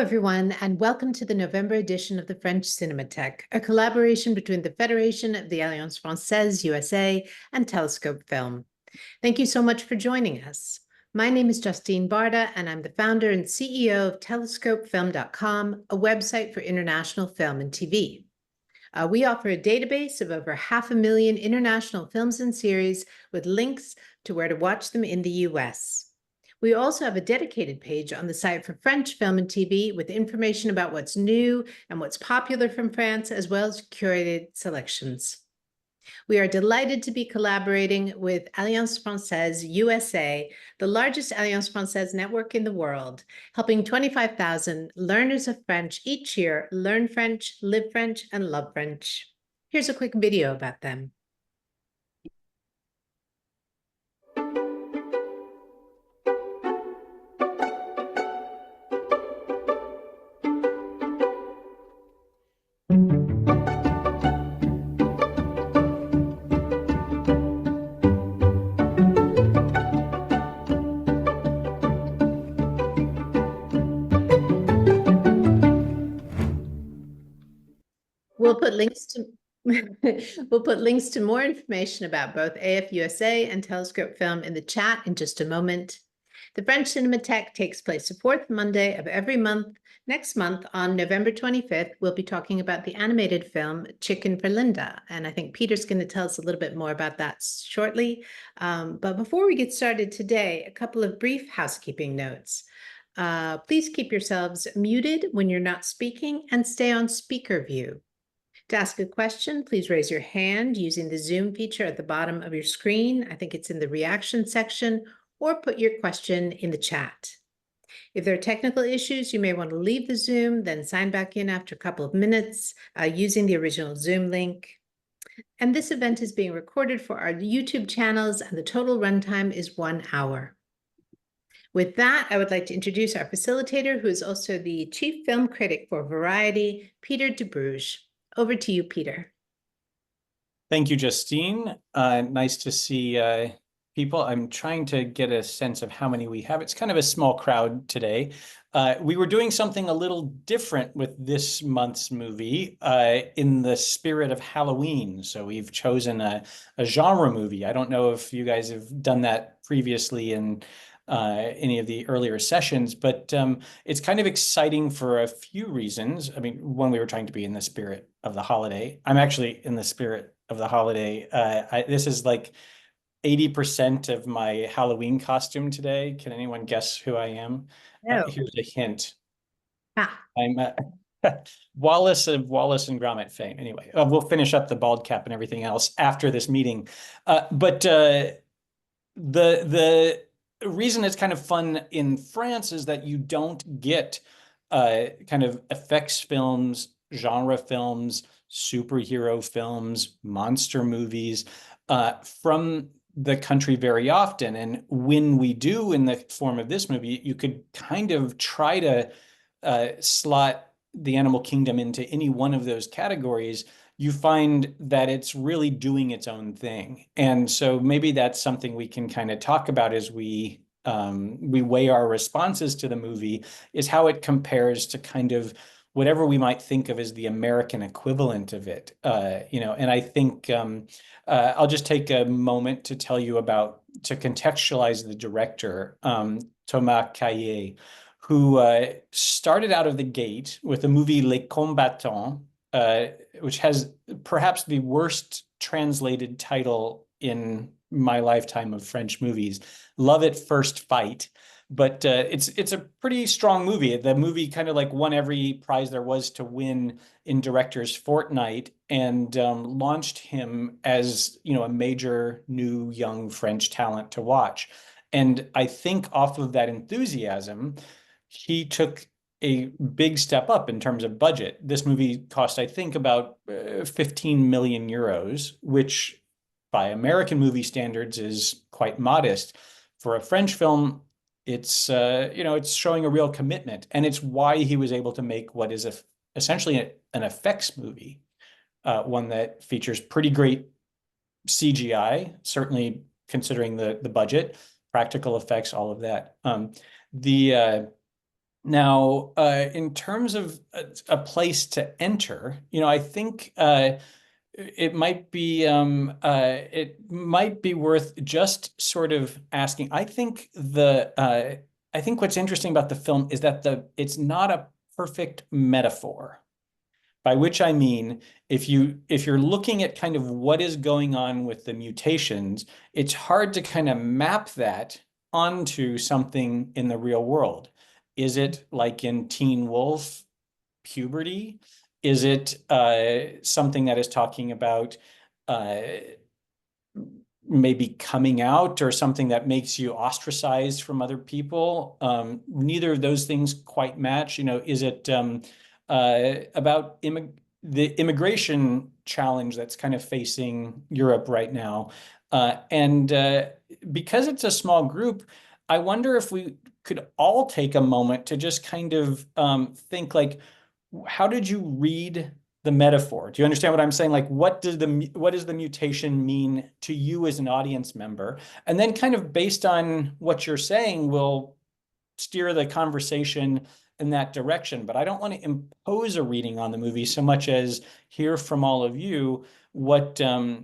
everyone, and welcome to the November edition of the French Cinémathèque, a collaboration between the Federation of the Alliance Française USA and Telescope Film. Thank you so much for joining us. My name is Justine Barda, and I'm the founder and CEO of TelescopeFilm.com, a website for international film and TV. We offer a database of over 500,000 international films and series with links to where to watch them in the US. We also have a dedicated page on the site for French film and TV with information about what's new and what's popular from France, as well as curated selections. We are delighted to be collaborating with Alliance Française USA, the largest Alliance Française network in the world, helping 25,000 learners of French each year learn French, live French, and love French. Here's a quick video about them. We'll put links to more information about both AFUSA and Telescope Film in the chat in just a moment. The French Cinémathèque takes place the fourth Monday of every month. Next month, on November 25th, we'll be talking about the animated film Chicken for Linda, and I think Peter's going to tell us a little bit more about that shortly. But before we get started today, a couple of brief housekeeping notes. Please keep yourselves muted when you're not speaking and stay on speaker view. To ask a question, please raise your hand using the Zoom feature at the bottom of your screen. I think it's in the reaction section, or put your question in the chat. If there are technical issues, you may want to leave the Zoom, then sign back in after a couple of minutes using the original Zoom link. And this event is being recorded for our YouTube channels, and the total runtime is 1 hour. With that, I would like to introduce our facilitator, who is also the Chief Film Critic for Variety, Peter Debruge. Over to you, Peter. Thank you, Justine. Nice to see people. I'm trying to get a sense of how many we have. It's kind of a small crowd today. We were doing something a little different with this month's movie in the spirit of Halloween. So we've chosen a genre movie. I don't know if you guys have done that previously in any of the earlier sessions, but it's kind of exciting for a few reasons. I mean, one, we were trying to be in the spirit of the holiday. I'm actually in the spirit of the holiday. This is like 80% of my Halloween costume today. Can anyone guess who I am? No. Here's a hint. Ah. I'm Wallace of Wallace and Gromit fame. Anyway, we'll finish up the bald cap and everything else after this meeting. But the reason it's kind of fun in France is that you don't get kind of effects films, genre films, superhero films, monster movies from the country very often. And when we do in the form of this movie, you could kind of try to slot the animal kingdom into any one of those categories. You find that it's really doing its own thing. And so maybe that's something we can kind of talk about as we weigh our responses to the movie, is how it compares to kind of whatever we might think of as the American equivalent of it. And I think I'll just take a moment to tell you to contextualize the director, Thomas Cailley, who started out of the gate with the movie Les Combattants, which has perhaps the worst translated title in my lifetime of French movies, Love at First Fight. But it's a pretty strong movie. The movie kind of like won every prize there was to win in Director's Fortnight, and launched him as, a major new young French talent to watch. And I think off of that enthusiasm, he took a big step up in terms of budget. This movie cost, I think, about 15 million euros, which by American movie standards is quite modest. For a French film, it's it's showing a real commitment, and it's why he was able to make what is essentially an effects movie, one that features pretty great CGI, certainly considering the budget, practical effects, all of that. Now, in terms of a place to enter, I think it might be worth just sort of asking. I think what's interesting about the film is that it's not a perfect metaphor. By which I mean, if you're looking at kind of what is going on with the mutations, it's hard to kind of map that onto something in the real world. Is it like in Teen Wolf, puberty? Is it something that is talking about uh, maybe coming out or something that makes you ostracized from other people? Neither of those things quite match. Is it about the immigration challenge that's kind of facing Europe right now? And because it's a small group, I wonder if we could all take a moment to just kind of think like, how did you read the metaphor? Do you understand what I'm saying? Like, what does the mutation mean to you as an audience member? And then kind of based on what you're saying, we'll steer the conversation in that direction. But I don't want to impose a reading on the movie so much as hear from all of you what you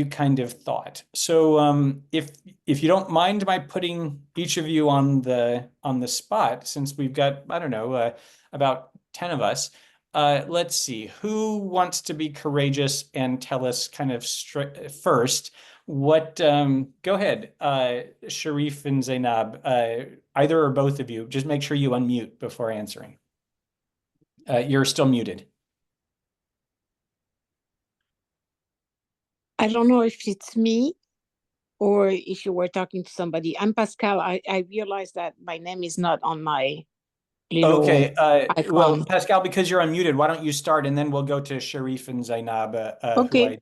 kind of thought. So if you don't mind my putting each of you on the spot, since we've got, I don't know, about 10 of us. Let's see, who wants to be courageous and tell us kind of first what, go ahead, Sharif and Zainab, either or both of you, just make sure you unmute before answering. You're still muted. I don't know if it's me or if you were talking to somebody. I'm Pascal. I realized that my name is not on my little icon. Well, Pascal, because you're unmuted, why don't you start and then we'll go to Sharif and Zainab, Okay.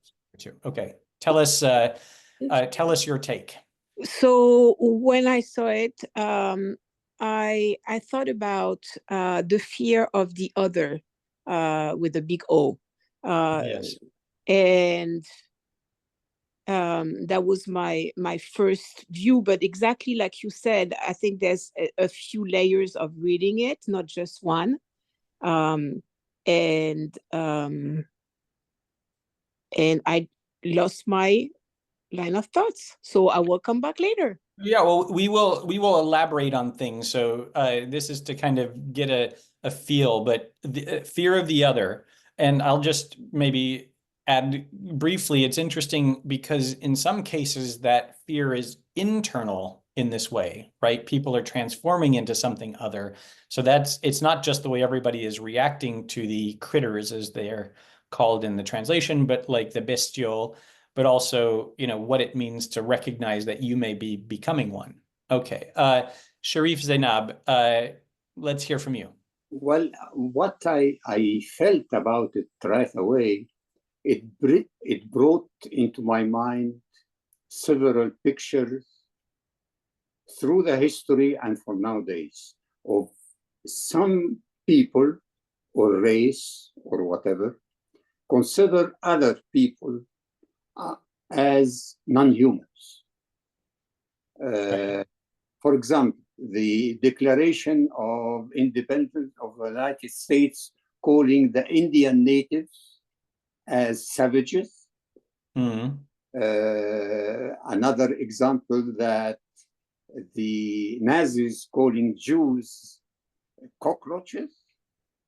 Okay. Tell us your take. So when I saw it, I thought about the fear of the other with a big O. Yes. And that was my first view, but exactly like you said, I think there's a few layers of reading it, not just one. And I lost my line of thoughts, so I will come back later. Yeah, well, we will elaborate on things. So this is to kind of get a feel, but the fear of the other. And I'll just maybe add briefly, it's interesting because in some cases that fear is internal in this way, right? People are transforming into something other. So it's not just the way everybody is reacting to the critters as they're called in the translation, but like the bestial, but also, what it means to recognize that you may be becoming one. Okay. Sharif Zainab, let's hear from you. Well, what I felt about it right away, it brought into my mind several pictures through the history and for nowadays of some people or race or whatever consider other people as non-humans. For example, the Declaration of Independence of the United States calling the Indian natives as savages. Mm-hmm. Another example that the Nazis calling Jews cockroaches.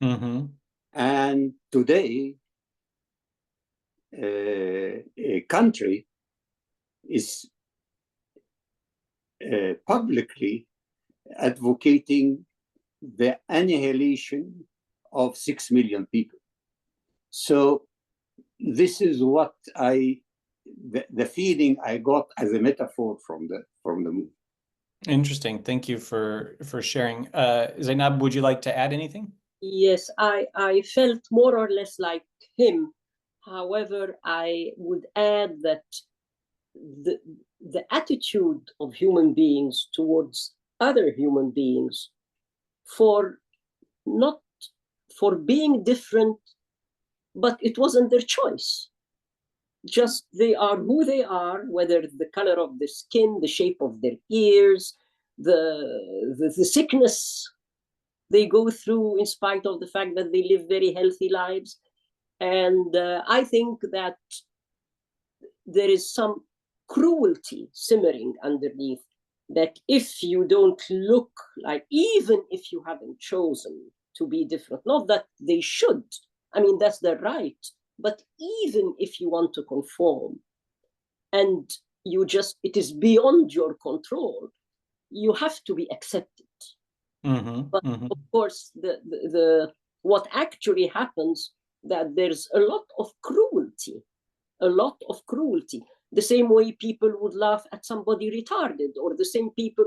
Mm-hmm. And today, a country is publicly advocating the annihilation of 6 million people. So this is what the feeling I got as a metaphor from the movie. Interesting. Thank you for sharing. Zainab, would you like to add anything? Yes, I felt more or less like him. However, I would add that the attitude of human beings towards other human beings not for being different, but it wasn't their choice. Just they are who they are, whether the color of their skin, the shape of their ears, the sickness they go through in spite of the fact that they live very healthy lives. And I think that there is some cruelty simmering underneath, that if you don't look like, even if you haven't chosen to be different, not that they should, I mean, that's their right, but even if you want to conform and you just, it is beyond your control, you have to be accepted. But of course, what actually happens, that there's a lot of cruelty, the same way people would laugh at somebody retarded, or the same people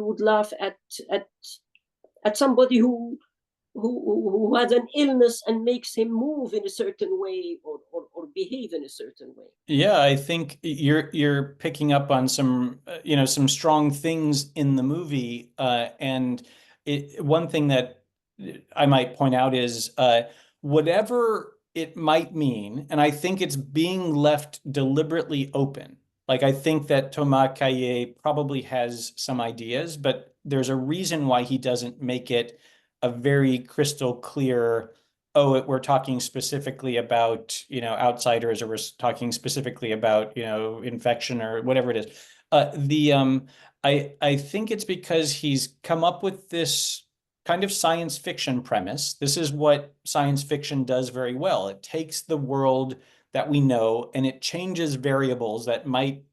would laugh at somebody who has an illness and makes him move in a certain way, or behave in a certain way. Yeah, I think you're picking up on some some strong things in the movie, and one thing that I might point out is whatever it might mean, and I think it's being left deliberately open. Like, I think that Thomas Cailley probably has some ideas, but there's a reason why he doesn't make it a very crystal clear, oh, we're talking specifically about, outsiders, or we're talking specifically about, infection, or whatever it is. I think it's because he's come up with this kind of science fiction premise. This is what science fiction does very well. It takes the world that we know and it changes variables that might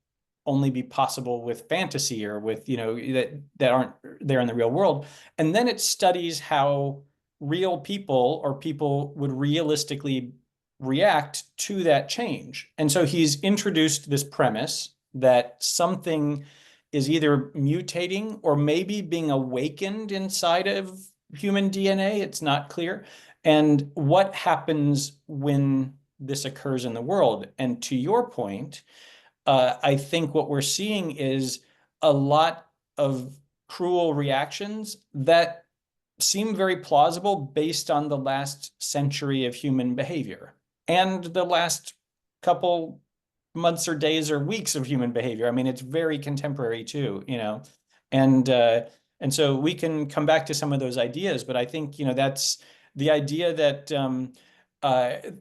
only be possible with fantasy, or with, that aren't there in the real world. And then it studies how real people, or people, would realistically react to that change. And so he's introduced this premise that something is either mutating or maybe being awakened inside of human DNA. It's not clear. And what happens when this occurs in the world? And to your point, I think what we're seeing is a lot of cruel reactions that seem very plausible based on the last century of human behavior and the last couple months or days or weeks of human behavior. I mean, it's very contemporary too, and so we can come back to some of those ideas, but I think, that's the idea that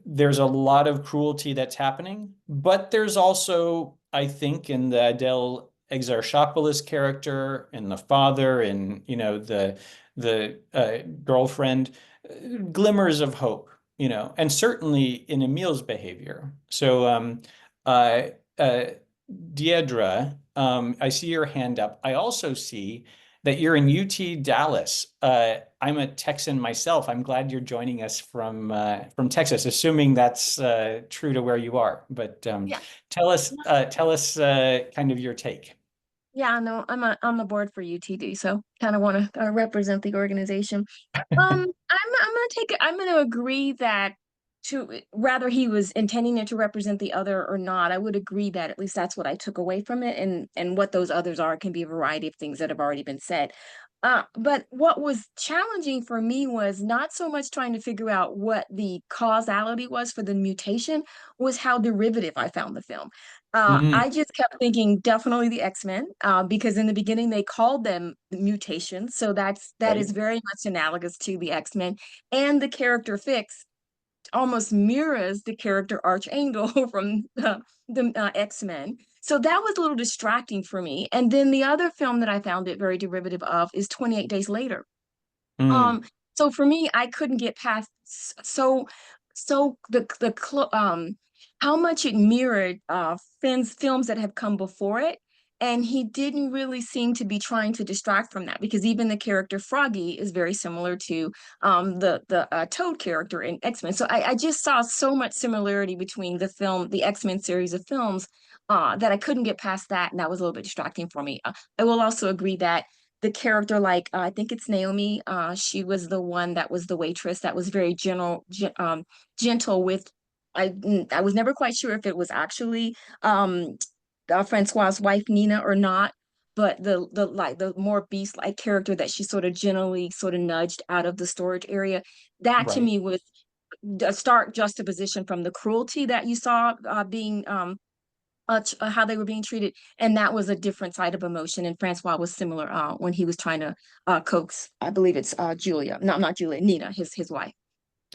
there's a lot of cruelty that's happening, but there's also, I think, in the Adele Exarchopoulos character, in the father, and the girlfriend, glimmers of hope, and certainly in Emil's behavior. So Deidre, I see your hand up. I also see that you're in UT Dallas. I'm a Texan myself. I'm glad you're joining us from Texas, assuming that's true to where you are. But Yeah. tell us kind of your take. Yeah, no, I'm on the board for UTD, so kind of want to represent the organization. I'm gonna agree that, whether he was intending it to represent the other or not, I would agree that at least that's what I took away from it, and what those others are can be a variety of things that have already been said. But what was challenging for me was not so much trying to figure out what the causality was for the mutation, was how derivative I found the film. I just kept thinking definitely the X-Men, because in the beginning they called them mutations, so that Right. is very much analogous to the X-Men, and the character Fix almost mirrors the character Archangel from the X-Men. So that was a little distracting for me. And then the other film that I found it very derivative of is 28 Days Later. So for me, I couldn't get past how much it mirrored films that have come before it. And he didn't really seem to be trying to distract from that, because even the character Froggy is very similar to the Toad character in X-Men. So I just saw so much similarity between the X-Men series of films, that I couldn't get past that, and that was a little bit distracting for me. I will also agree that the character, like I think it's Naomi, she was the one that was the waitress that was very gentle with. I was never quite sure if it was actually Francois's wife Nina or not, but the more beast-like character that she sort of gently sort of nudged out of the storage area, that to Right. me was a stark juxtaposition from the cruelty that you saw being how they were being treated, and that was a different side of emotion. And Francois was similar when he was trying to coax, I believe it's Julia, no, not Julia, Nina, his wife.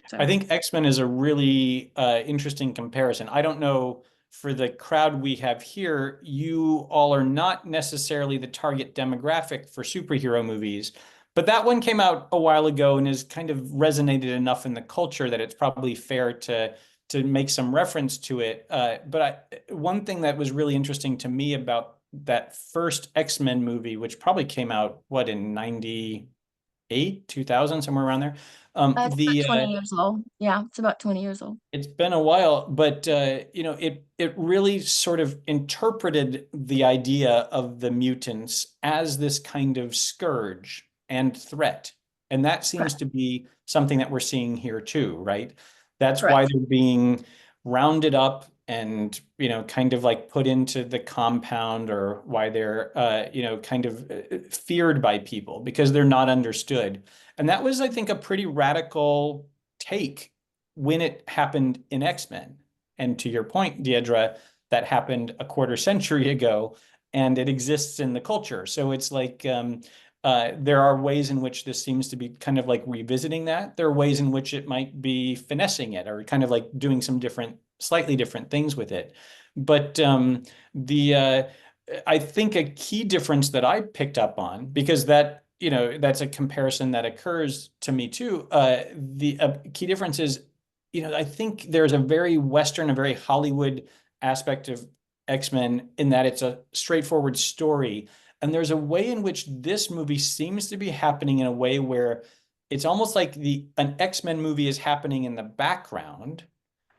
So. I think X-Men is a really interesting comparison. I don't know, for the crowd we have here, you all are not necessarily the target demographic for superhero movies, but that one came out a while ago and has kind of resonated enough in the culture that it's probably fair to make some reference to it. One thing that was really interesting to me about that first X-Men movie, which probably came out, what, in 98, 2000, somewhere around there. It's about 20 years old. Yeah, it's about 20 years old. It's been a while, but it really sort of interpreted the idea of the mutants as this kind of scourge and threat. And that seems to be something that we're seeing here too, right? That's why they're being rounded up and, kind of like put into the compound, or why they're, kind of feared by people because they're not understood. And that was, I think, a pretty radical take when it happened in X-Men. And to your point, Deirdre, that happened a quarter century ago, and it exists in the culture. So it's like there are ways in which this seems to be kind of like revisiting that. There are ways in which it might be finessing it, or kind of like doing some slightly different things with it. But I think a key difference that I picked up on, because that's a comparison that occurs to me too. The key difference is, I think there's a very Western, a very Hollywood aspect of X-Men in that it's a straightforward story. And there's a way in which this movie seems to be happening in a way where it's almost like an X-Men movie is happening in the background,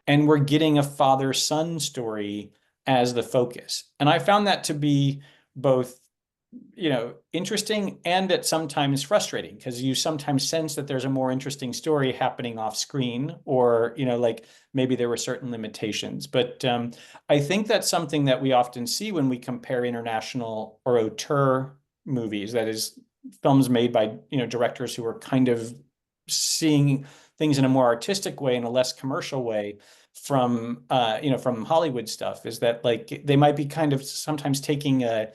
and we're getting a father-son story as the focus. And I found that to be both interesting and at sometimes frustrating, because you sometimes sense that there's a more interesting story happening off screen, or like maybe there were certain limitations. But I think that's something that we often see when we compare international or auteur movies, that is films made by directors who are kind of seeing things in a more artistic way, in a less commercial way, from Hollywood stuff, is that like they might be kind of sometimes taking a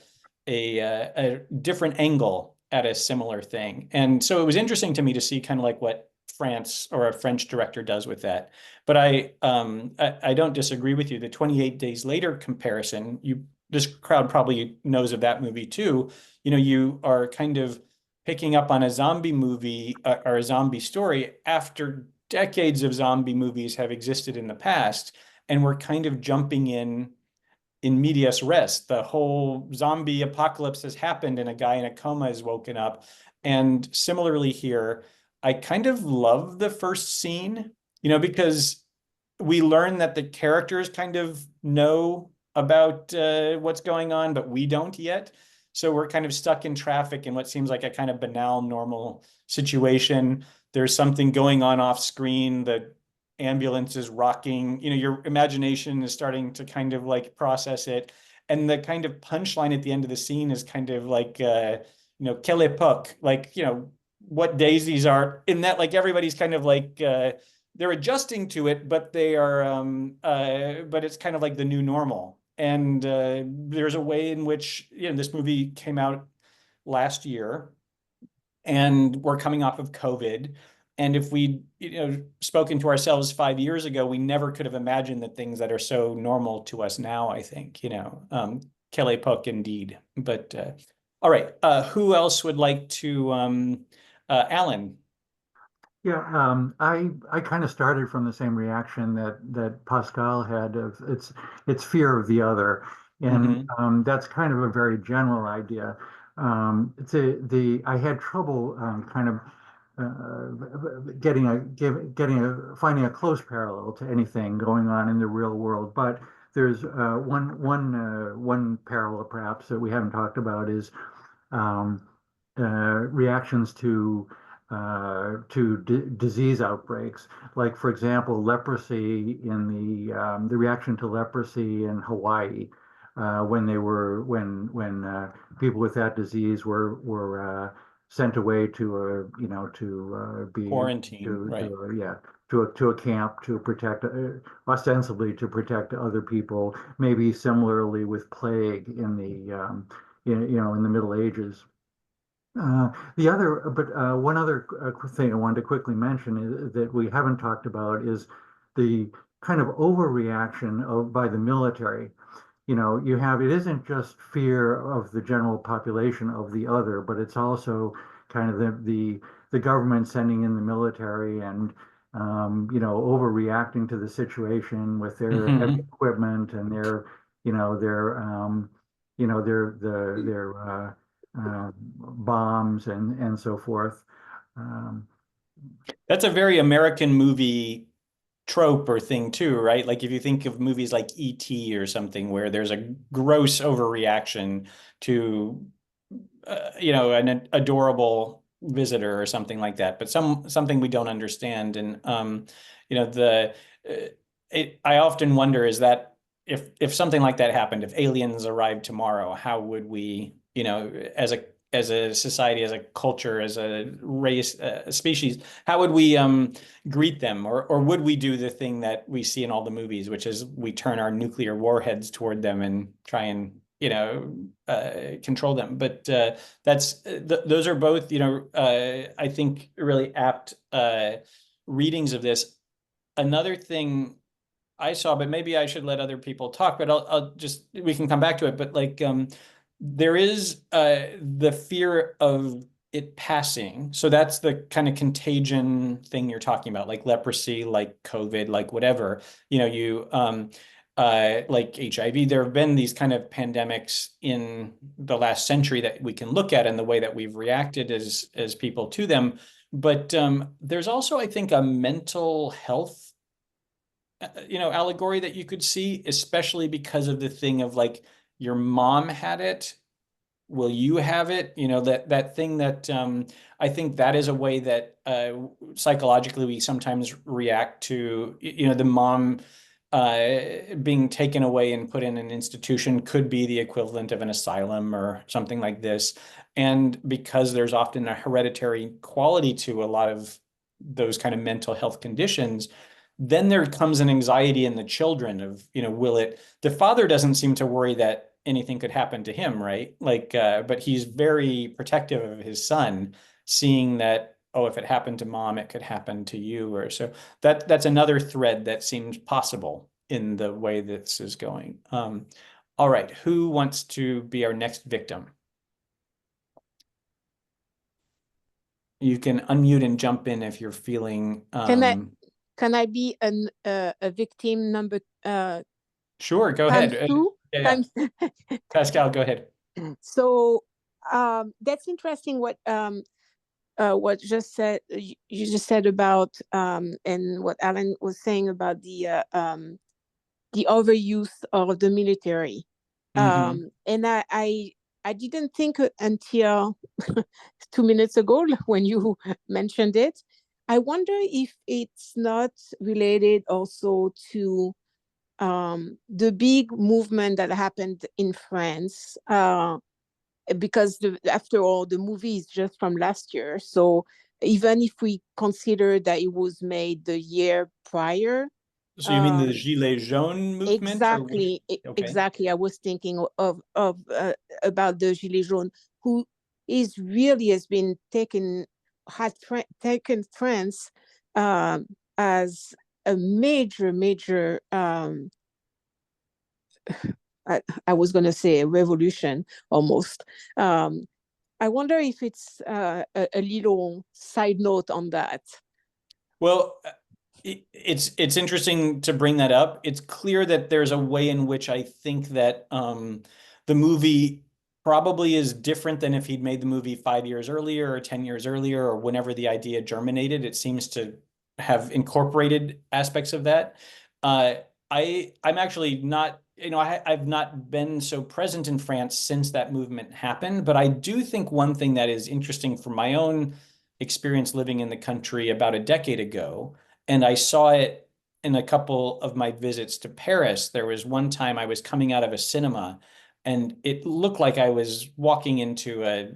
different angle at a similar thing. And so it was interesting to me to see kind of like what France or a French director does with that. But I don't disagree with you. The 28 Days Later comparison, this crowd probably knows of that movie too. You are kind of picking up on a zombie movie or a zombie story after decades of zombie movies have existed in the past, and we're kind of jumping in medias res. The whole zombie apocalypse has happened and a guy in a coma is woken up. And similarly here, I kind of love the first scene, because we learn that the characters kind of know about what's going on, but we don't yet. So we're kind of stuck in traffic in what seems like a kind of banal, normal situation. There's something going on off screen. The ambulance is rocking. Your imagination is starting to kind of like process it. And the kind of punchline at the end of the scene is kind of like, quelle époque, like, what days these are, in that like everybody's kind of like, they're adjusting to it, but they are, but it's kind of like the new normal. And there's a way in which, this movie came out last year, and we're coming off of COVID. And if we, spoken to ourselves 5 years ago, we never could have imagined the things that are so normal to us now, I think, quelle époque indeed. But all right, who else would like to, Alan? Yeah, I kind of started from the same reaction that Pascal had of it's fear of the other, and that's kind of a very general idea. I had trouble kind of finding a close parallel to anything going on in the real world, but there's one parallel perhaps that we haven't talked about is reactions to disease outbreaks, like for example leprosy in the reaction to leprosy in Hawaii, when people with that disease were sent away to be quarantined, right? to a camp to protect, ostensibly to protect other people. Maybe similarly with plague in the in the Middle Ages. One other thing I wanted to quickly mention is that we haven't talked about is the kind of overreaction by the military. It isn't just fear of the general population of the other, but it's also kind of the government sending in the military and overreacting to the situation with their heavy equipment and their bombs and so forth. That's a very American movie trope or thing too, right? Like if you think of movies like E.T. or something where there's a gross overreaction to an adorable visitor or something like that, but something we don't understand. And I often wonder, is that if something like that happened, if aliens arrived tomorrow, how would we, as a society, as a culture, as a race, a species, how would we greet them? Or would we do the thing that we see in all the movies, which is we turn our nuclear warheads toward them and try and, control them? But those are both, I think really apt readings of this. Another thing I saw, but maybe I should let other people talk, but we can come back to it. But like, there is the fear of it passing. So that's the kind of contagion thing you're talking about, like leprosy, like COVID, like whatever, like HIV. There have been these kind of pandemics in the last century that we can look at in the way that we've reacted as people to them. But there's also, I think, a mental health allegory that you could see, especially because of the thing of like, your mom had it, will you have it? That thing that I think that is a way that psychologically we sometimes react to, the mom being taken away and put in an institution could be the equivalent of an asylum or something like this. And because there's often a hereditary quality to a lot of those kind of mental health conditions, then there comes an anxiety in the children of, the father doesn't seem to worry that anything could happen to him, right? Like, but he's very protective of his son, seeing that, oh, if it happened to mom, it could happen to you. Or so that's another thread that seems possible in the way this is going. All right, who wants to be our next victim? You can unmute and jump in if you're feeling. Can I be a victim number? Sure, go ahead. Two? Yeah. Pascal, go ahead. So that's interesting what you just said about and what Alan was saying about the overuse of the military. And I didn't think until 2 minutes ago when you mentioned it. I wonder if it's not related also to the big movement that happened in France, because after all, the movie is just from last year. So even if we consider that it was made the year prior. So you mean the Gilets jaunes movement? Exactly, exactly. I was thinking of about the Gilets jaunes, who has been taken France as a major I was going to say a revolution almost. I wonder if it's a little side note on that. Well, it's interesting to bring that up. It's clear that there's a way in which I think that the movie probably is different than if he'd made the movie 5 years earlier or 10 years earlier or whenever the idea germinated. It seems to have incorporated aspects of that. I'm actually not, I've not been so present in France since that movement happened, but I do think one thing that is interesting from my own experience living in the country about a decade ago, and I saw it in a couple of my visits to Paris. There was one time I was coming out of a cinema and it looked like I was walking into a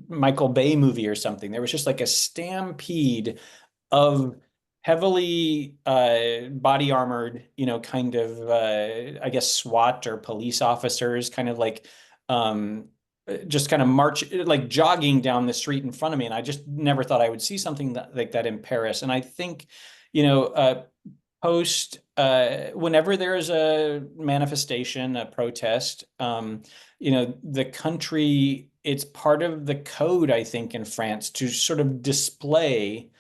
Michael Bay movie or something. There was just like a stampede of heavily body armored, kind of, I guess, SWAT or police officers, kind of like just kind of like jogging down the street in front of me. And I just never thought I would see something like that in Paris. And I think, whenever there's a manifestation, a protest, the country, it's part of the code, I think, in France to sort of display,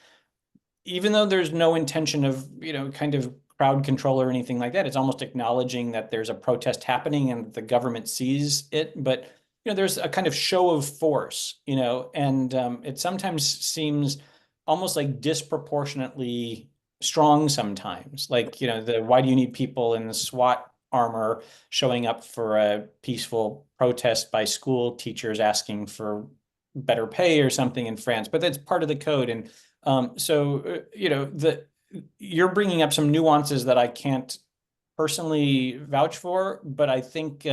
even though there's no intention of, kind of crowd control or anything like that, it's almost acknowledging that there's a protest happening and the government sees it. But, there's a kind of show of force, and it sometimes seems almost like disproportionately strong sometimes. Like, why do you need people in the SWAT armor showing up for a peaceful protest by school teachers asking for better pay or something in France? But that's part of the code. And you're bringing up some nuances that I can't personally vouch for, but I think,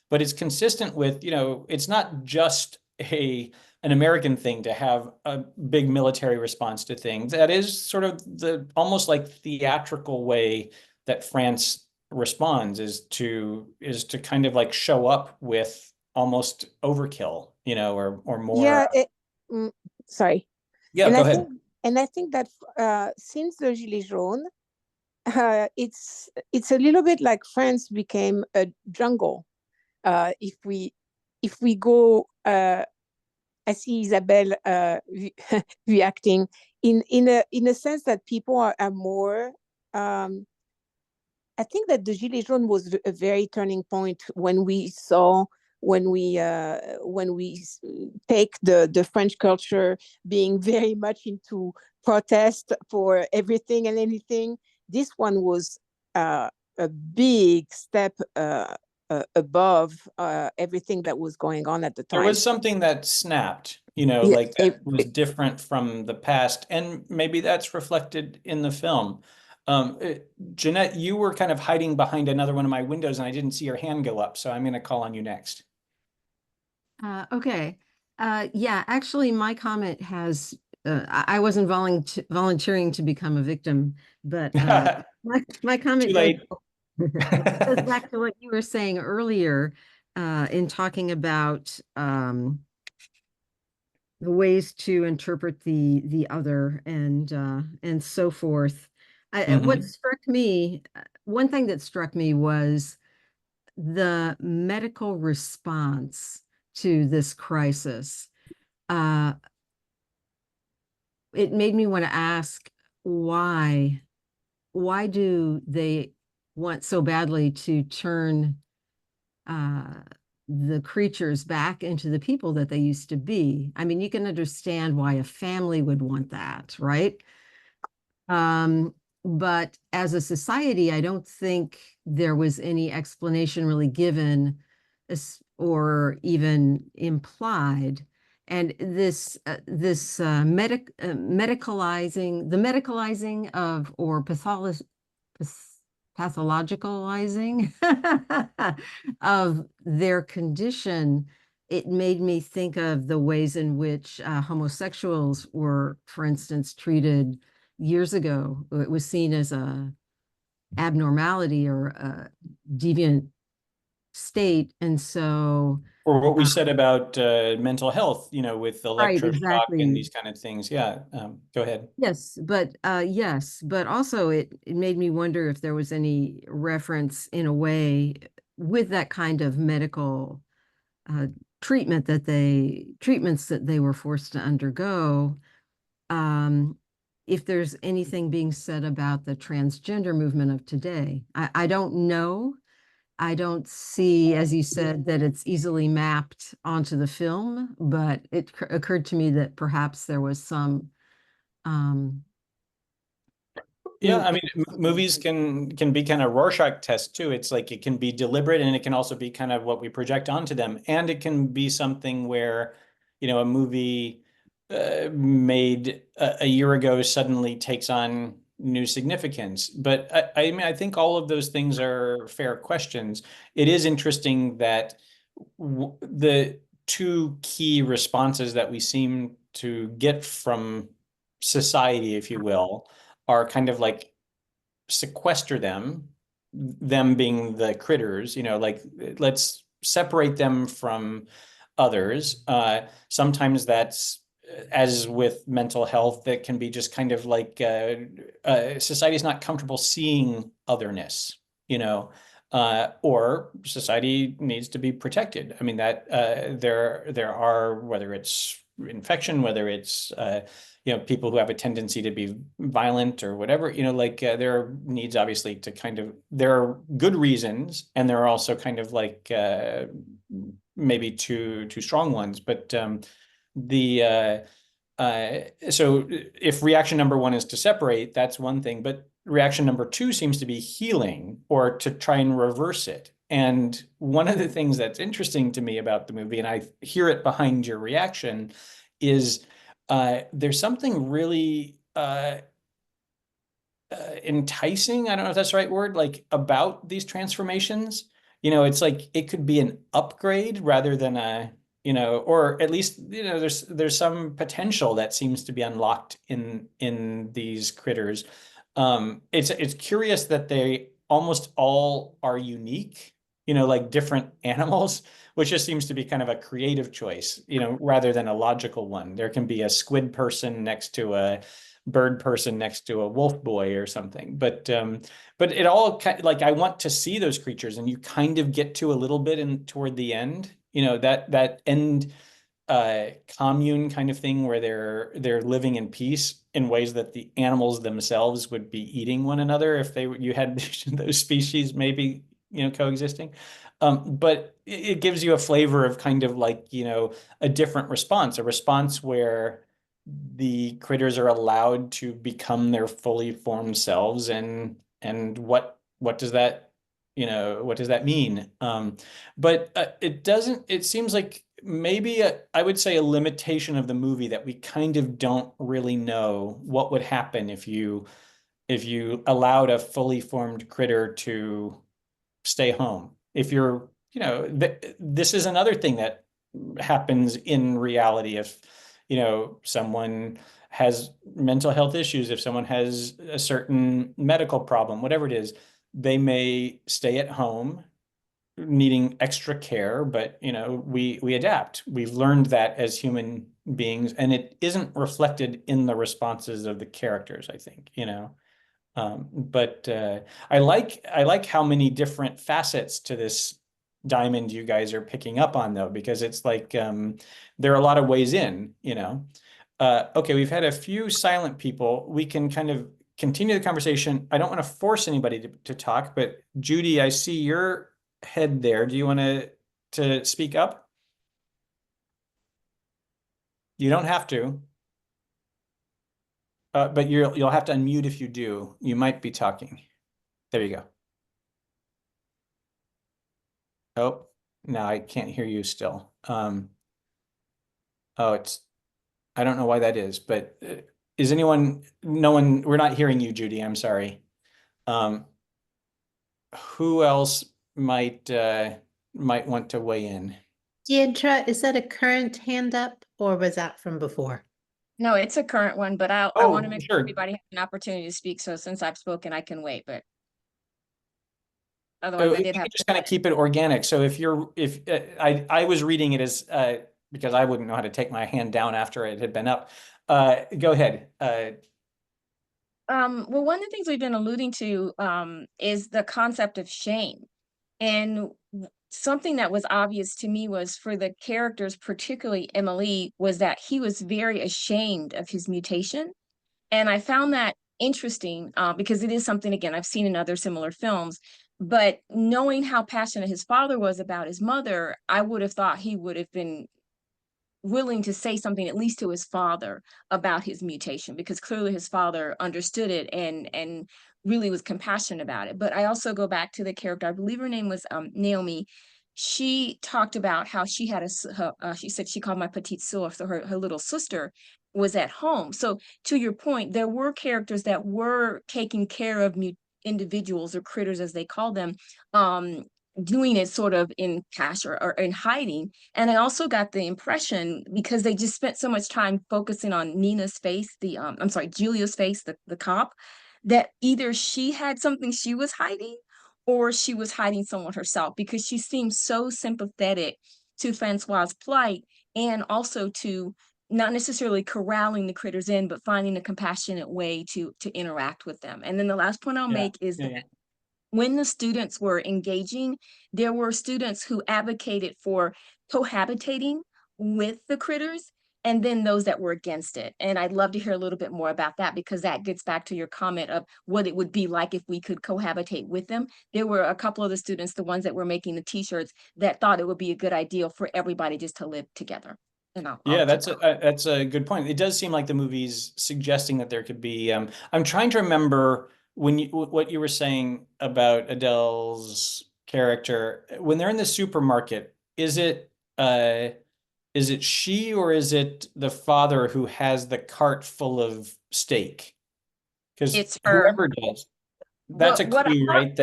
but it's consistent with, it's not just an American thing to have a big military response to things. That is sort of the almost like theatrical way that France responds, is to kind of like show up with almost overkill, or more. Yeah. Sorry. Yeah, go ahead. I think that since the Gilets jaunes, it's a little bit like France became a jungle. If we go, I see Isabelle reacting in a sense that people are more. I think that the Gilets jaunes was a very turning point when we take the French culture being very much into protest for everything and anything. This one was a big step above everything that was going on at the time. There was something that snapped, like that was different from the past, and maybe that's reflected in the film. Jeanette, you were kind of hiding behind another one of my windows, and I didn't see your hand go up, so I'm going to call on you next. Okay. Yeah, actually, my comment has, I wasn't volunteering to become a victim, but my comment goes back to what you were saying earlier in talking about the ways to interpret the other and so forth. What struck me, one thing that struck me was the medical response to this crisis. It made me want to ask, why do they want so badly to turn the creatures back into the people that they used to be? I mean, you can understand why a family would want that, right? But as a society, I don't think there was any explanation really given or even implied. And this medicalizing of, or pathologicalizing of their condition, it made me think of the ways in which homosexuals were, for instance, treated years ago. It was seen as a abnormality or a deviant state. And so, or what we said about mental health, with electroshock and these kind of things. Yeah. Go ahead. Yes, but also it made me wonder if there was any reference in a way with that kind of medical treatments that they were forced to undergo, if there's anything being said about the transgender movement of today. I don't know. I don't see, as you said, that it's easily mapped onto the film, but it occurred to me that perhaps there was some. Yeah, I mean, movies can be kind of Rorschach test too. It's like it can be deliberate, and it can also be kind of what we project onto them. And it can be something where, a movie made a year ago suddenly takes on new significance. But I mean, I think all of those things are fair questions. It is interesting that the two key responses that we seem to get from society, if you will, are kind of like sequester them being the critters, like let's separate them from others. Sometimes that's, as with mental health, that can be just kind of like society is not comfortable seeing otherness, or society needs to be protected. I mean, that there are, whether it's infection, whether it's people who have a tendency to be violent or whatever, there are needs, obviously, to kind of, there are good reasons, and there are also kind of like maybe too strong ones. But so if reaction number one is to separate, that's one thing, but reaction number two seems to be healing, or to try and reverse it. And one of the things that's interesting to me about the movie, and I hear it behind your reaction, is there's something really enticing, I don't know if that's the right word, like about these transformations. It's like it could be an upgrade rather than or at least, there's some potential that seems to be unlocked in these critters. It's curious that they almost all are unique, like different animals, which just seems to be kind of a creative choice, rather than a logical one. There can be a squid person next to a bird person next to a wolf boy or something. But it all like, I want to see those creatures, and you kind of get to a little bit toward the end, that end commune kind of thing, where they're living in peace in ways that the animals themselves would be eating one another if you had those species maybe coexisting. But it gives you a flavor of kind of like a different response, a response where the critters are allowed to become their fully formed selves, and what does that mean? But it seems like maybe I would say a limitation of the movie, that we kind of don't really know what would happen if you allowed a fully formed critter to stay home. If you're, this is another thing that happens in reality. If, someone has mental health issues, if someone has a certain medical problem, whatever it is, they may stay at home needing extra care, but we adapt. We've learned that as human beings, and it isn't reflected in the responses of the characters, I think, but I like how many different facets to this diamond you guys are picking up on, though, because it's like there are a lot of ways in, Okay, we've had a few silent people. We can kind of continue the conversation. I don't want to force anybody to talk, but Judy, I see your head there. Do you want to speak up? You don't have to. But you'll have to unmute if you do. You might be talking. There you go. Oh, no, I can't hear you still. Oh, I don't know why that is, but is anyone, no one, we're not hearing you, Judy, I'm sorry. Who else might want to weigh in? Deidre, is that a current hand up, or was that from before? No, it's a current one, but I want to make sure everybody has an opportunity to speak. So since I've spoken, I can wait, but otherwise I did have to just kind of keep it organic. So I was reading it as because I wouldn't know how to take my hand down after it had been up. Go ahead. Well, one of the things we've been alluding to is the concept of shame. And something that was obvious to me was, for the characters, particularly Emily, was that he was very ashamed of his mutation. And I found that interesting because it is something, again, I've seen in other similar films. But knowing how passionate his father was about his mother, I would have thought he would have been willing to say something, at least to his father, about his mutation, because clearly his father understood it and really was compassionate about it. But I also go back to the character, I believe her name was Naomi. She talked about how she had she said she called my petite soeur, so her little sister was at home. So to your point, there were characters that were taking care of individuals, or critters as they call them, doing it sort of in cash or in hiding. And I also got the impression, because they just spent so much time focusing on Nina's face, I'm sorry, Julia's face, the cop, that either she had something she was hiding or she was hiding someone herself, because she seemed so sympathetic to Francois's plight, and also to not necessarily corralling the critters in, but finding a compassionate way to interact with them. And then the last point I'll make is that when the students were engaging, there were students who advocated for cohabitating with the critters, and then those that were against it. And I'd love to hear a little bit more about that, because that gets back to your comment of what it would be like if we could cohabitate with them. There were a couple of the students, the ones that were making the t-shirts, that thought it would be a good idea for everybody just to live together. Yeah, that's a good point. It does seem like the movie's suggesting that there could be, I'm trying to remember what you were saying about Adele's character. When they're in the supermarket, is it she, or is it the father who has the cart full of steak? Because it's her. Whoever does, that's a clue, right?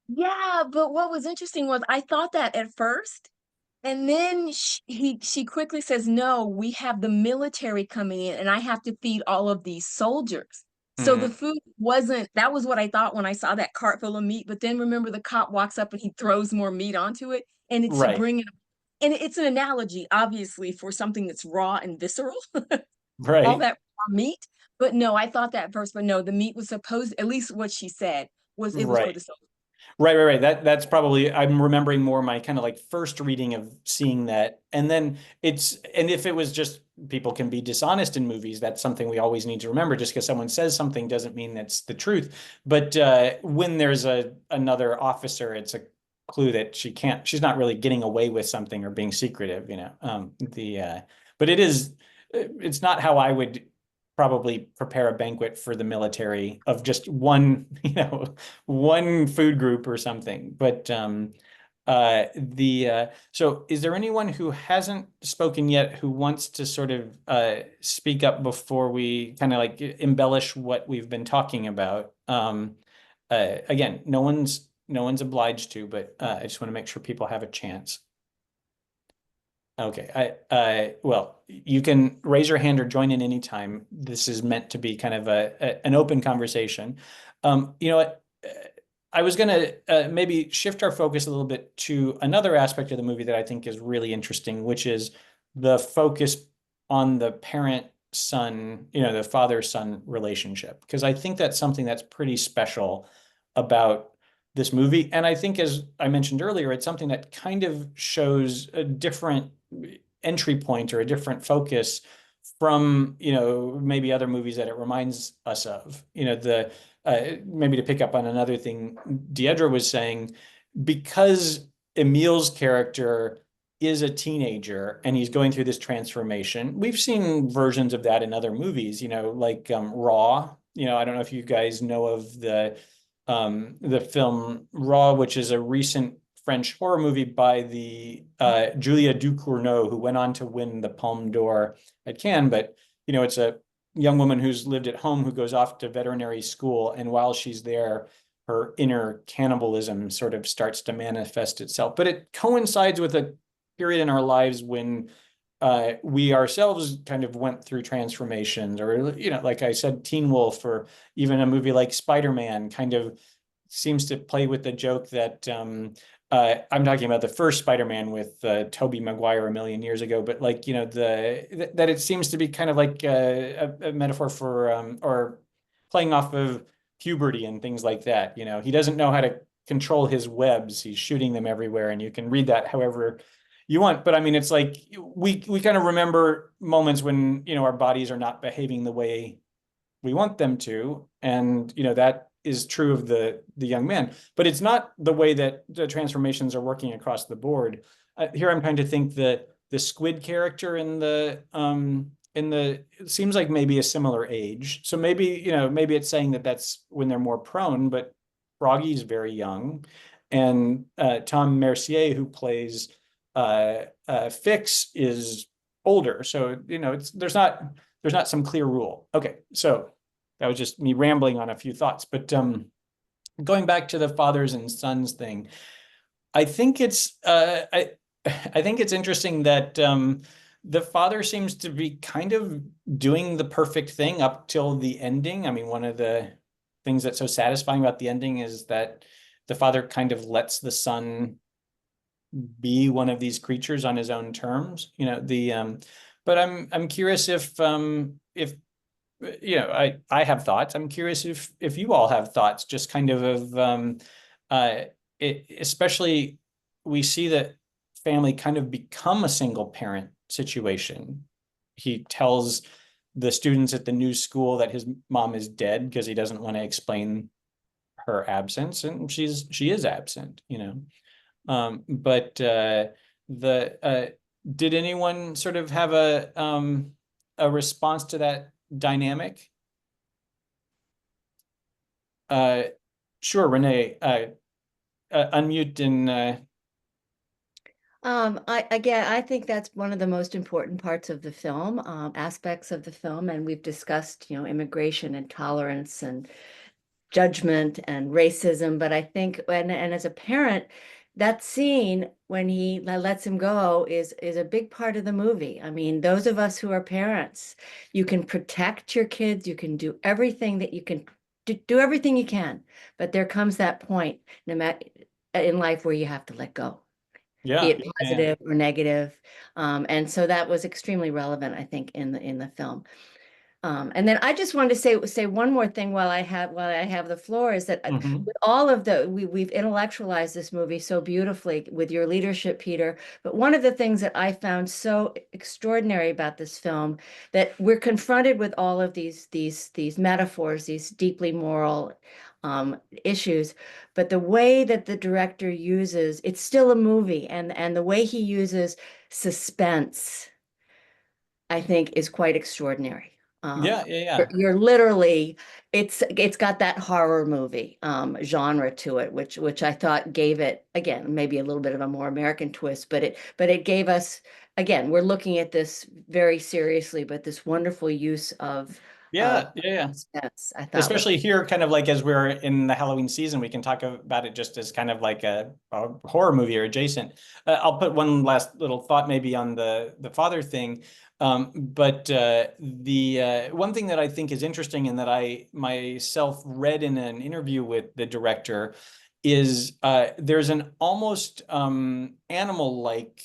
Yeah, but what was interesting was I thought that at first, and then she quickly says, no, we have the military coming in and I have to feed all of these soldiers. So the food that was what I thought when I saw that cart full of meat. But then remember, the cop walks up and he throws more meat onto it, and it's to bring it. And it's an analogy, obviously, for something that's raw and visceral, right? All that raw meat. But no, I thought that first, but no, the meat was supposed, at least what she said, was it was for the soldiers. Right. That's probably, I'm remembering more my kind of like first reading of seeing that. And then and if it was just, people can be dishonest in movies, that's something we always need to remember. Just because someone says something doesn't mean that's the truth. But when there's another officer, it's a clue that she's not really getting away with something or being secretive, but it's not how I would probably prepare a banquet for the military of just one food group or something. But so is there anyone who hasn't spoken yet who wants to sort of speak up before we kind of like embellish what we've been talking about? Again, no one's obliged to, but I just want to make sure people have a chance. Okay, well, you can raise your hand or join in anytime. This is meant to be kind of an open conversation. You know what? I was going to maybe shift our focus a little bit to another aspect of the movie that I think is really interesting, which is the focus on the parent-son, the father-son relationship, because I think that's something that's pretty special about this movie. And I think, as I mentioned earlier, it's something that kind of shows a different entry point or a different focus from, maybe other movies that it reminds us of. Maybe to pick up on another thing Deidre was saying, because Emil's character is a teenager and he's going through this transformation. We've seen versions of that in other movies, like Raw. I don't know if you guys know of the film Raw, which is a recent French horror movie by the Julia Ducournau, who went on to win the Palme d'Or at Cannes. But it's a young woman who's lived at home who goes off to veterinary school, and while she's there, her inner cannibalism sort of starts to manifest itself. But it coincides with a period in our lives when we ourselves kind of went through transformations, or, like I said, Teen Wolf, or even a movie like Spider-Man kind of seems to play with the joke that I'm talking about the first Spider-Man with Tobey Maguire a million years ago, but like, that it seems to be kind of like a metaphor for, or playing off of puberty and things like that. He doesn't know how to control his webs. He's shooting them everywhere, and you can read that however you want. But I mean, it's like we kind of remember moments when, our bodies are not behaving the way we want them to. And, that is true of the young man, but it's not the way that the transformations are working across the board. Here I'm trying to think that the squid character it seems like maybe a similar age. So maybe it's saying that that's when they're more prone, but Froggy's very young. And Tom Mercier, who plays Fix, is older. So, there's not some clear rule. Okay. So that was just me rambling on a few thoughts, but going back to the fathers and sons thing, I think it's I think it's interesting that the father seems to be kind of doing the perfect thing up till the ending. I mean, one of the things that's so satisfying about the ending is that the father kind of lets the son be one of these creatures on his own terms. You know, but I'm curious if you know, I have thoughts. I'm curious if you all have thoughts, just kind of especially we see that family kind of become a single parent situation. He tells the students at the new school that his mom is dead because he doesn't want to explain her absence, and she is absent, you know. But did anyone sort of have a response to that dynamic? Sure, Renee, unmute and I think that's one of the most important parts of the film, aspects of the film, and we've discussed, you know, immigration and tolerance and judgment and racism. But I think, and as a parent, that scene when he lets him go is a big part of the movie. I mean, those of us who are parents, you can protect your kids, you can do everything that you can do everything you can, but there comes that point, no matter in life, where you have to let go, be yeah, it positive or negative. And so that was extremely relevant, I think, in the film. And then I just wanted to say one more thing while I have the floor, is that Mhm. with all of we've intellectualized this movie so beautifully with your leadership, Peter. But one of the things that I found so extraordinary about this film, that we're confronted with all of these metaphors, these deeply moral issues, but the way that the director uses, it's still a movie, and the way he uses suspense, I think, is quite extraordinary. Yeah. You're literally, it's got that horror movie genre to it, which I thought gave it, again, maybe a little bit of a more American twist, but it gave us, again, we're looking at this very seriously, but this wonderful use of Yeah. suspense, I thought. Especially here, kind of like as we're in the Halloween season, we can talk about it just as kind of like a horror movie or adjacent. I'll put one last little thought maybe on the father thing. But the one thing that I think is interesting, and that I myself read in an interview with the director, is there's an almost animal-like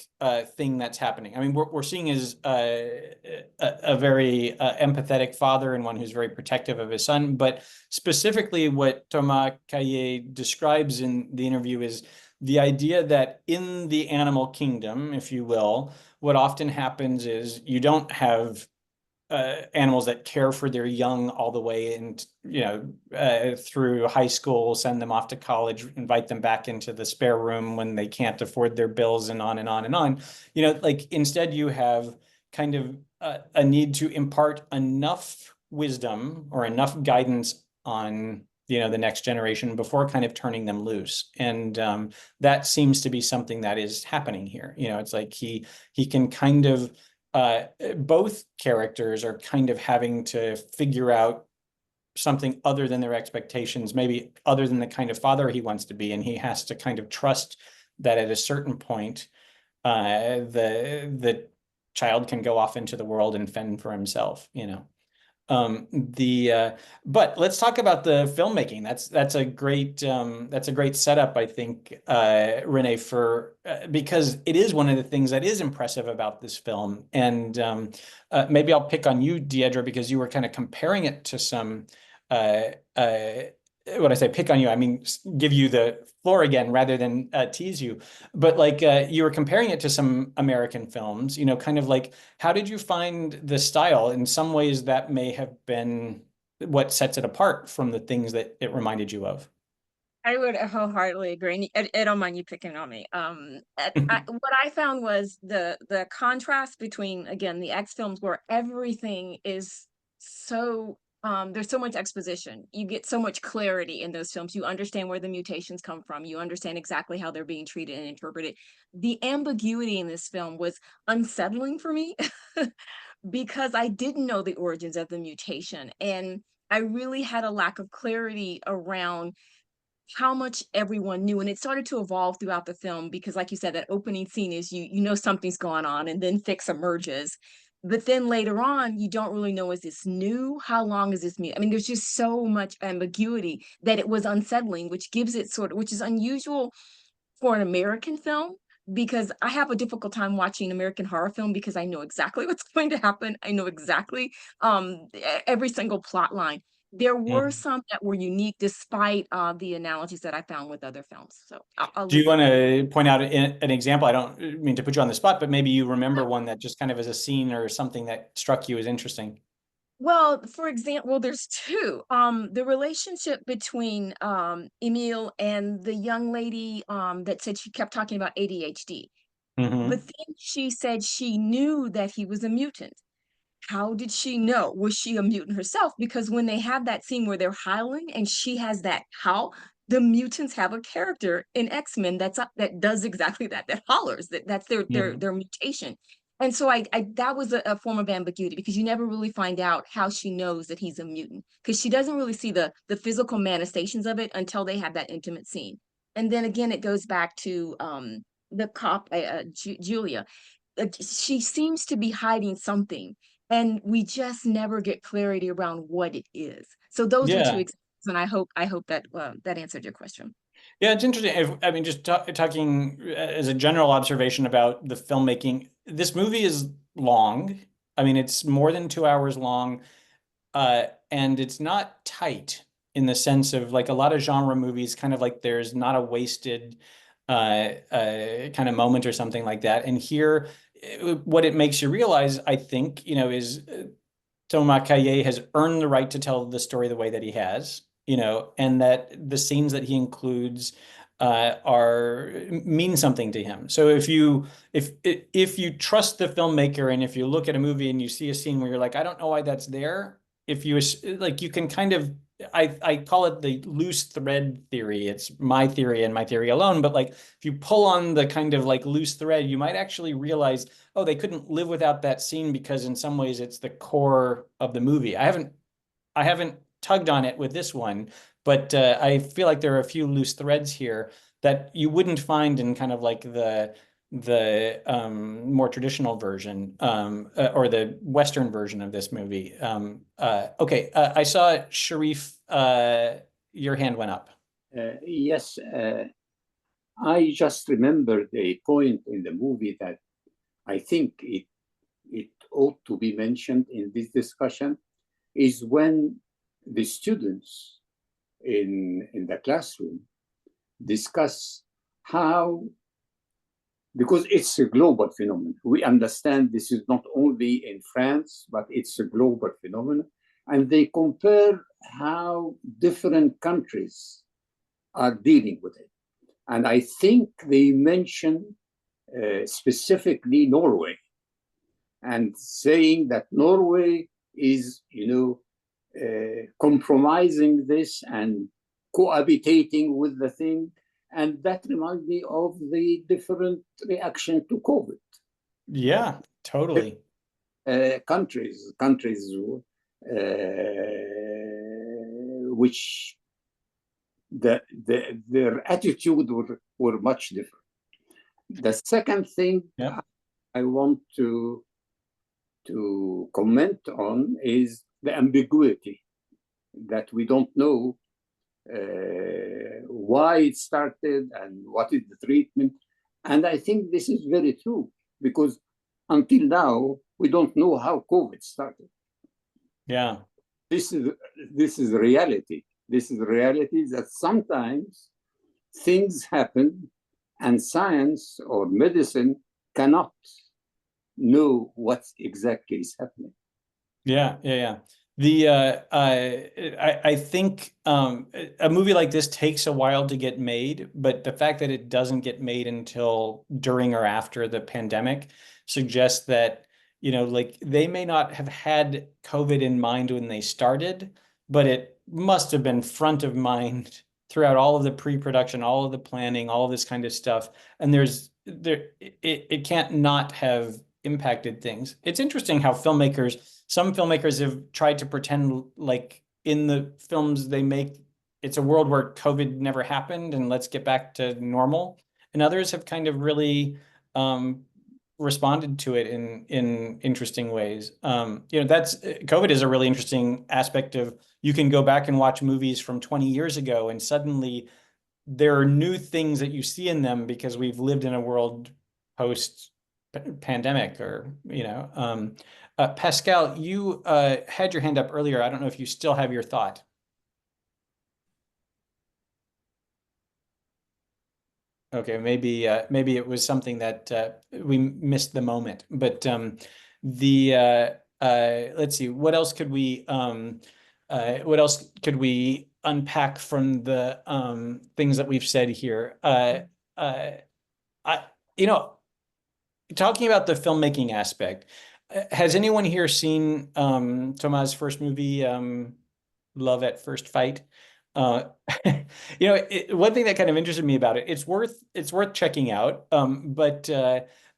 thing that's happening. I mean, we're seeing is a very empathetic father, and one who's very protective of his son. But specifically, what Thomas Cailley describes in the interview is the idea that in the animal kingdom, if you will, what often happens is you don't have animals that care for their young all the way, and through high school, send them off to college, invite them back into the spare room when they can't afford their bills, and on and on and on. Like instead you have kind of a need to impart enough wisdom or enough guidance on the next generation before kind of turning them loose. And that seems to be something that is happening here. It's like he can kind of both characters are kind of having to figure out something other than their expectations, maybe other than the kind of father he wants to be, and he has to kind of trust that at a certain point the child can go off into the world and fend for himself. But let's talk about the filmmaking. That's a great setup, I think, Renee, for because it is one of the things that is impressive about this film. And maybe I'll pick on you, Deidre, because you were kind of comparing it to some when I say pick on you, I mean give you the floor again rather than tease you. But like you were comparing it to some American films, kind of like, how did you find the style? In some ways that may have been what sets it apart from the things that it reminded you of. I would wholeheartedly agree. I don't mind you picking on me. What I found was the contrast between, again, the X films, where everything is so there's so much exposition. You get so much clarity in those films. You understand where the mutations come from. You understand exactly how they're being treated and interpreted. The ambiguity in this film was unsettling for me because I didn't know the origins of the mutation, and I really had a lack of clarity around how much everyone knew. And it started to evolve throughout the film because, like you said, that opening scene is you know something's going on, and then Fix emerges. But then later on, you don't really know, is this new? How long is this new? I mean, there's just so much ambiguity that it was unsettling, which gives it which is unusual for an American film, because I have a difficult time watching American horror film because I know exactly what's going to happen. I know exactly every single plot line. There were some that were unique despite the analogies that I found with other films. So I'll Do you leave want to point out an example? I don't mean to put you on the spot, but maybe you remember one that just kind of as a scene or something that struck you as interesting. Well, for example, well, there's two. The relationship between Emile and the young lady that said she kept talking about ADHD. But then she said she knew that he was a mutant. How did she know? Was she a mutant herself? Because when they have that scene where they're howling and she has that howl, the mutants have a character in X-Men that does exactly that, that hollers, that's their mutation. And so I that was a form of ambiguity, because you never really find out how she knows that he's a mutant, because she doesn't really see the physical manifestations of it until they have that intimate scene. And then again, it goes back to the cop, Julia. She seems to be hiding something, and we just never get clarity around what it is. So those are two examples, and I hope that that answered your question. Yeah, it's interesting. I mean, just talking as a general observation about the filmmaking, this movie is long. I mean, it's more than 2 hours long, and it's not tight in the sense of, like, a lot of genre movies, kind of like there's not a wasted kind of moment or something like that. And here, what it makes you realize, I think, is Thomas Cailley has earned the right to tell the story the way that he has, and that the scenes that he includes mean something to him. So if you trust the filmmaker, and if you look at a movie and you see a scene where you're like, I don't know why that's there, if you like, you can kind of, I call it the loose thread theory. It's my theory and my theory alone. But like, if you pull on the kind of like loose thread, you might actually realize, oh, they couldn't live without that scene because in some ways it's the core of the movie. I haven't tugged on it with this one, but I feel like there are a few loose threads here that you wouldn't find in kind of like the more traditional version or the Western version of this movie. Okay, I saw Sharif, your hand went up. Yes, I just remembered a point in the movie that I think it ought to be mentioned in this discussion, is when the students in the classroom discuss how, because it's a global phenomenon. We understand this is not only in France, but it's a global phenomenon. And they compare how different countries are dealing with it. And I think they mention specifically Norway, and saying that Norway is, compromising this and cohabitating with the thing. And that reminds me of the different reaction to COVID. Yeah, totally. Countries which their attitude were much different. The second thing I want to comment on is the ambiguity, that we don't know why it started and what is the treatment. And I think this is very true, because until now, we don't know how COVID started. Yeah. This is reality. This is reality, that sometimes things happen and science or medicine cannot know what exactly is happening. Yeah. I think a movie like this takes a while to get made, but the fact that it doesn't get made until during or after the pandemic suggests that, like, they may not have had COVID in mind when they started, but it must have been front of mind throughout all of the pre-production, all of the planning, all of this kind of stuff. And it can't not have impacted things. It's interesting how some filmmakers have tried to pretend like in the films they make it's a world where COVID never happened and let's get back to normal. And others have kind of really responded to it in interesting ways. That's COVID is a really interesting aspect of, you can go back and watch movies from 20 years ago and suddenly there are new things that you see in them because we've lived in a world post pandemic, or Pascal, you had your hand up earlier. I don't know if you still have your thought. Okay, maybe it was something that we missed the moment. But let's see, what else could we unpack from the things that we've said here? Talking about the filmmaking aspect, has anyone here seen Thomas' first movie, Love at First Fight? One thing that kind of interested me about it, it's worth checking out. But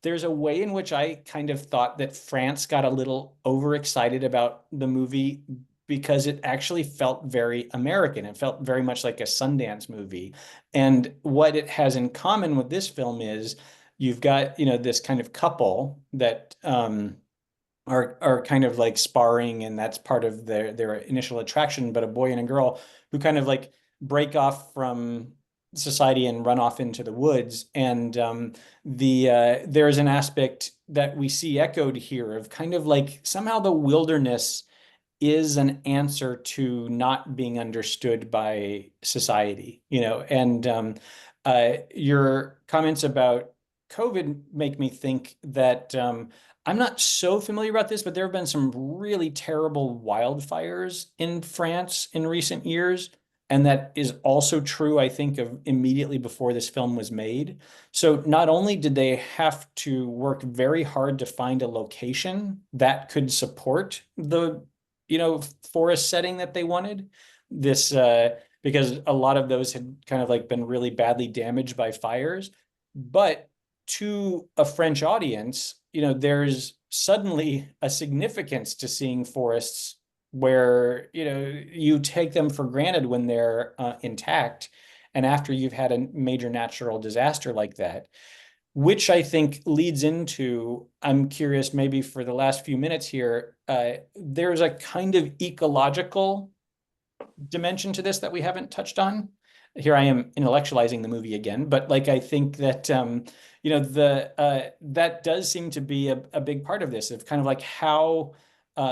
there's a way in which I kind of thought that France got a little overexcited about the movie because it actually felt very American. It felt very much like a Sundance movie. And what it has in common with this film is you've got, this kind of couple that are kind of like sparring, and that's part of their initial attraction, but a boy and a girl who kind of like break off from society and run off into the woods. And there's an aspect that we see echoed here of kind of like somehow the wilderness is an answer to not being understood by society, and your comments about COVID make me think that I'm not so familiar about this, but there have been some really terrible wildfires in France in recent years. And that is also true, I think, of immediately before this film was made. So not only did they have to work very hard to find a location that could support the, forest setting that they wanted, this because a lot of those had kind of like been really badly damaged by fires. But to a French audience, there's suddenly a significance to seeing forests where, you take them for granted when they're intact. And after you've had a major natural disaster like that, which I think leads into, I'm curious, maybe for the last few minutes here, there's a kind of ecological dimension to this that we haven't touched on. Here I am intellectualizing the movie again, but like I think that that does seem to be a big part of this, of kind of like how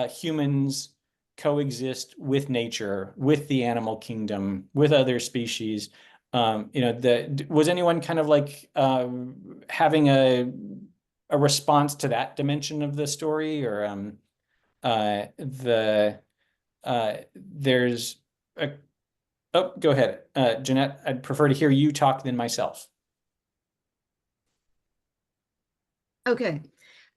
humans coexist with nature, with the animal kingdom, with other species. Was anyone kind of like having a response to that dimension of the story, or there's a Oh, go ahead, Jeanette. I'd prefer to hear you talk than myself. Okay.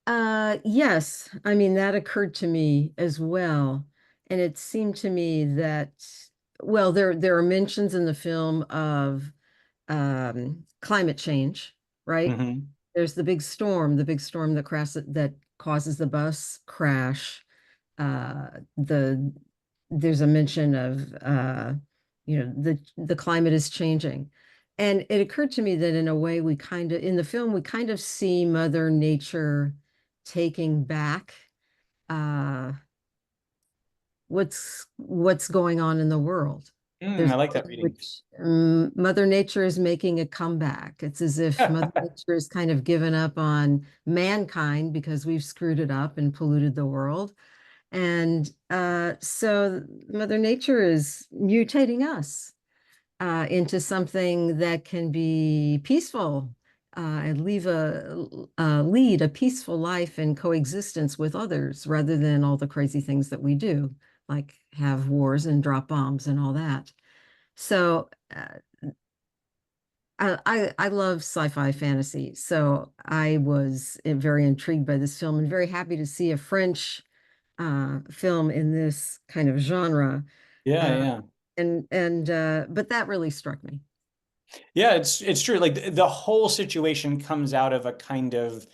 Yes, I mean, that occurred to me as well. And it seemed to me that, well, there are mentions in the film of climate change, right? Mm-hmm. There's the big storm that causes the bus crash. There's a mention of the climate is changing. And it occurred to me that in a way in the film, we kind of see Mother Nature taking back what's going on in the world. I like that reading. Mother Nature is making a comeback. It's as if Mother Nature is kind of given up on mankind because we've screwed it up and polluted the world. And so Mother Nature is mutating us into something that can be peaceful and lead a peaceful life in coexistence with others, rather than all the crazy things that we do, like have wars and drop bombs and all that. So I love sci-fi fantasy. So I was very intrigued by this film and very happy to see a French film in this kind of genre. Yeah. But that really struck me. Yeah, it's true. Like the whole situation comes out of a kind of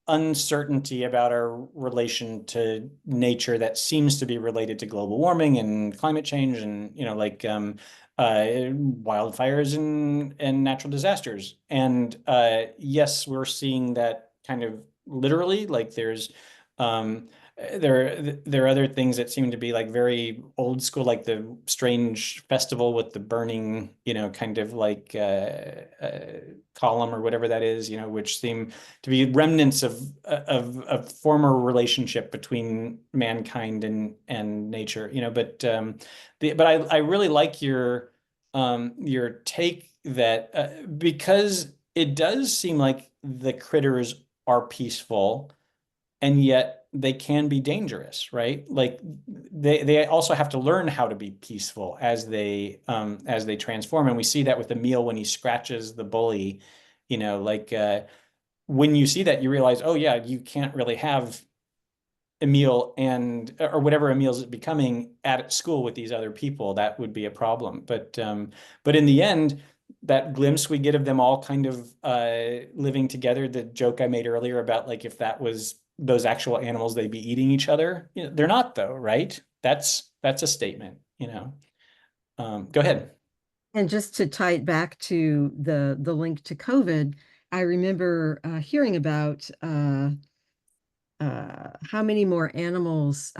uncertainty about our relation to nature that seems to be related to global warming and climate change and, like wildfires and natural disasters. And yes, we're seeing that kind of literally, like there's there are other things that seem to be like very old school, like the strange festival with the burning, kind of like column or whatever that is, which seem to be remnants of a former relationship between mankind and nature, but I really like your take that because it does seem like the critters are peaceful, and yet they can be dangerous, right? Like they also have to learn how to be peaceful as they transform. And we see that with Emile when he scratches the bully, like when you see that, you realize, oh yeah, you can't really have Emile or whatever Emile's becoming at school with these other people. That would be a problem. But in the end, that glimpse we get of them all kind of living together, the joke I made earlier about like if that was those actual animals, they'd be eating each other. They're not though, right? That's a statement, Go ahead. And just to tie it back to the link to COVID, I remember hearing about how many more animals,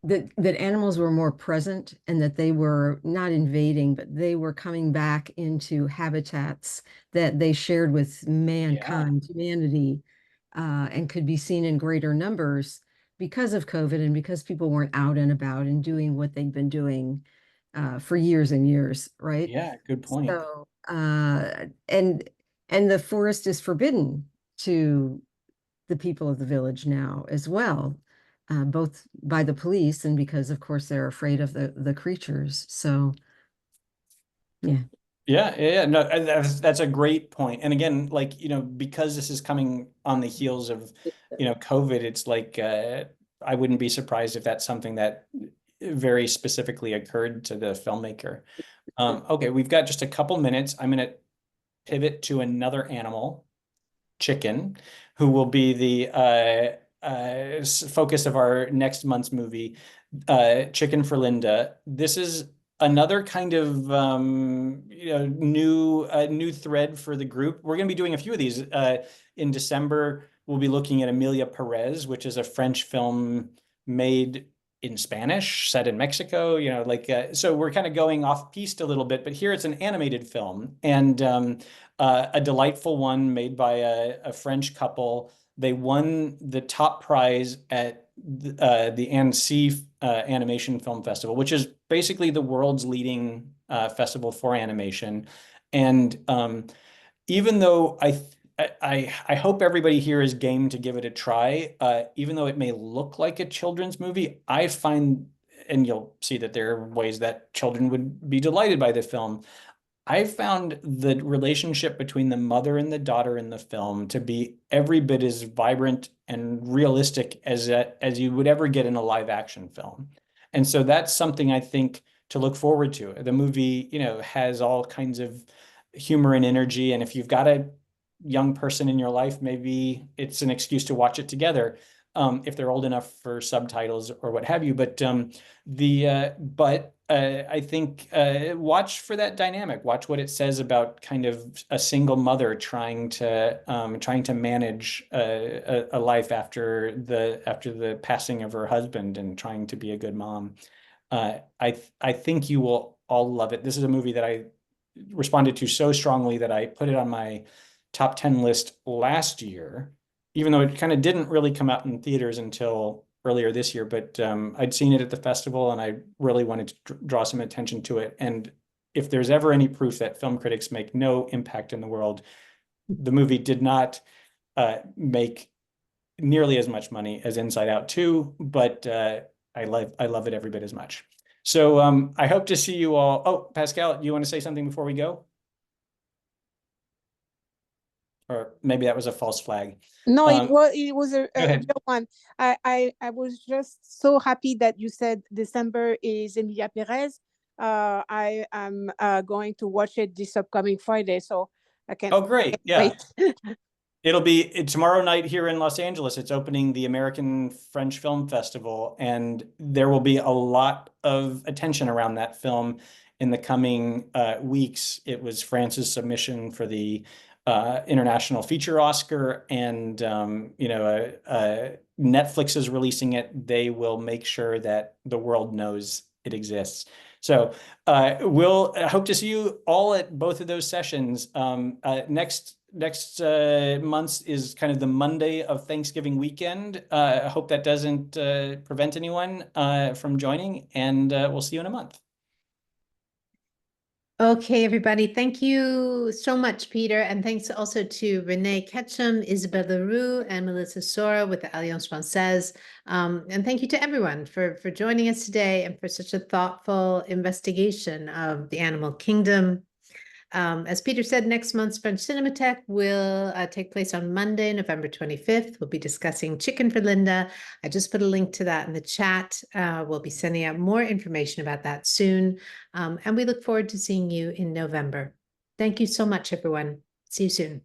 that animals were more present and that they were not invading, but they were coming back into habitats that they shared with mankind, humanity, and could be seen in greater numbers because of COVID and because people weren't out and about and doing what they'd been doing for years and years, right? Yeah, good point. So, and the forest is forbidden to the people of the village now as well. Both by the police and because, of course, they're afraid of the creatures. So, yeah. Yeah. No, that's a great point. And again, like, because this is coming on the heels of, COVID, it's like, I wouldn't be surprised if that's something that very specifically occurred to the filmmaker. Okay, we've got just a couple minutes. I'm going to pivot to another animal, chicken, who will be the focus of our next month's movie, Chicken for Linda. This is another kind of new thread for the group. We're going to be doing a few of these in December. We'll be looking at Emilia Perez, which is a French film made in Spanish, set in Mexico. So we're kind of going off piste a little bit, but here it's an animated film and a delightful one made by a French couple. They won the top prize at the Annecy Animation Film Festival, which is basically the world's leading festival for animation. And even though I hope everybody here is game to give it a try, even though it may look like a children's movie, I find, and you'll see that there are ways that children would be delighted by the film. I found the relationship between the mother and the daughter in the film to be every bit as vibrant and realistic as you would ever get in a live action film. And so that's something I think to look forward to. The movie, has all kinds of humor and energy. And if you've got a young person in your life, maybe it's an excuse to watch it together. If they're old enough for subtitles or what have you. But I think watch for that dynamic. Watch what it says about kind of a single mother trying to manage a life after the passing of her husband and trying to be a good mom. I think you will all love it. This is a movie that I responded to so strongly that I put it on my top 10 list last year, even though it kind of didn't really come out in theaters until earlier this year, but I'd seen it at the festival and I really wanted to draw some attention to it. And if there's ever any proof that film critics make no impact in the world, the movie did not make nearly as much money as Inside Out 2, but I love it every bit as much. So I hope to see you all. Oh, Pascal, you want to say something before we go? Or maybe that was a false flag. No, it was a real one. I was just so happy that you said December is Emilia Perez. I am going to watch it this upcoming Friday, so I can't. Oh, great! Yeah. It'll be tomorrow night here in Los Angeles. It's opening the American French Film Festival, and there will be a lot of attention around that film in the coming weeks. It was France's submission for the International Feature Oscar, and Netflix is releasing it. They will make sure that the world knows it exists. So we'll hope to see you all at both of those sessions. Next month is kind of the Monday of Thanksgiving weekend. I hope that doesn't prevent anyone from joining, and we'll see you in a month. Okay, everybody. Thank you so much, Peter. And thanks also to Renee Ketchum, Isabelle Leroux, and Melissa Sora with the Alliance Française. And thank you to everyone for joining us today and for such a thoughtful investigation of the animal kingdom. As Peter said, next month's French Cinémathèque will take place on Monday, November 25th. We'll be discussing Chicken for Linda. I just put a link to that in the chat. We'll be sending out more information about that soon. And we look forward to seeing you in November. Thank you so much, everyone. See you soon.